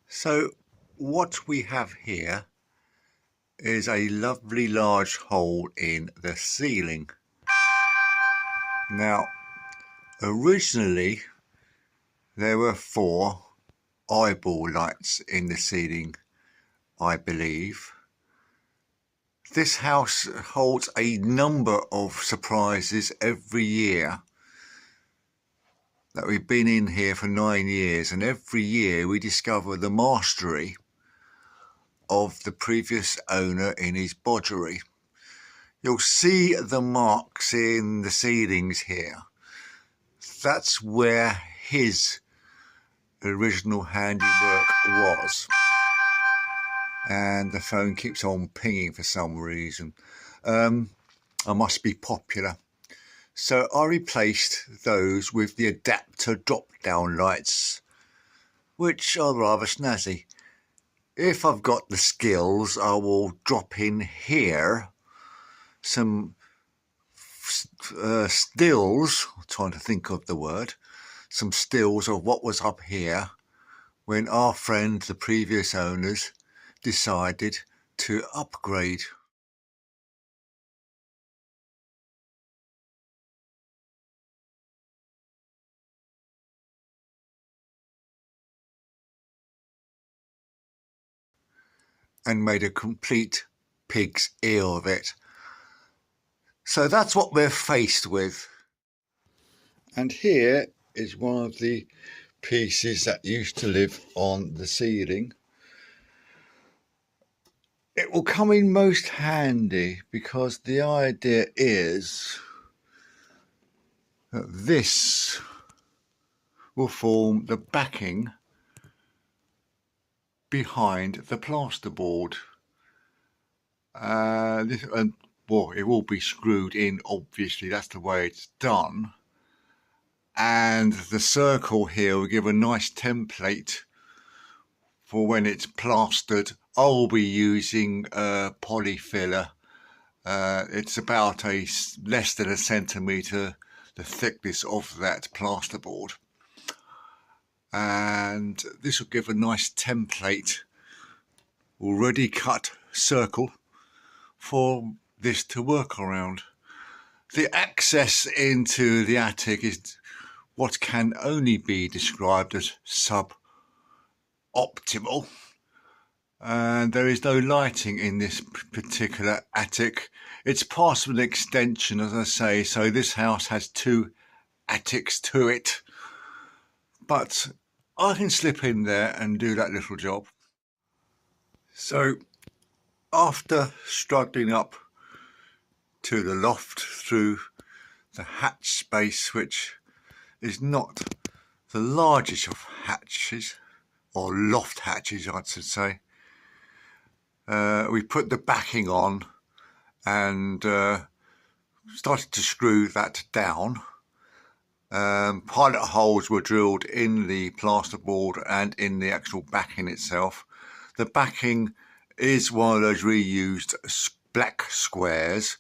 So what we have here is a lovely large hole in the ceiling. Now, originally there were 4 eyeball lights in the ceiling, I believe. This house holds a number of surprises every year. That we've been in here for 9 years, and every year we discover the mastery of the previous owner in his bodgery. You'll see the marks in the ceilings here. That's where his original handiwork was. And the phone keeps on pinging for some reason. I must be popular. So I replaced those with the adapter drop-down lights, which are rather snazzy. If I've got the skills, I will drop in here some stills, I'm trying to think of the word, some stills of what was up here when our friend, the previous owners, decided to upgrade. And made a complete pig's ear of it. So that's what we're faced with. And here is one of the pieces that used to live on the ceiling. It will come in most handy because the idea is that this will form the backing behind the plasterboard. Well, it will be screwed in, obviously, that's the way it's done. And the circle here will give a nice template for when it's plastered. I will be using poly filler. It's about less than a centimetre, the thickness of that plasterboard. And this will give a nice template, already cut circle, for this to work around. The access into the attic is what can only be described as suboptimal. And there is no lighting in this particular attic. It's part of an extension, as I say, so this house has 2 attics to it. But I can slip in there and do that little job. So after struggling up to the loft through the hatch space, which is not the largest of hatches, or loft hatches I should say, we put the backing on and started to screw that down. Pilot holes were drilled in the plasterboard and in the actual backing itself. The backing is one of those reused black squares,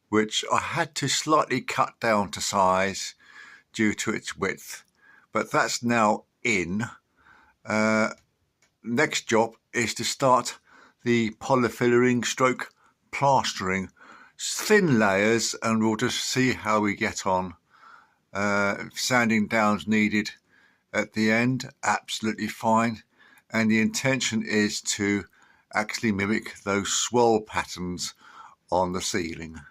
which I had to slightly cut down to size due to its width, but that's now in. Next job is to start the polyfillering stroke plastering, thin layers, and we'll just see how we get on. Sanding down's needed at the end, absolutely fine, and the intention is to actually mimic those swirl patterns on the ceiling.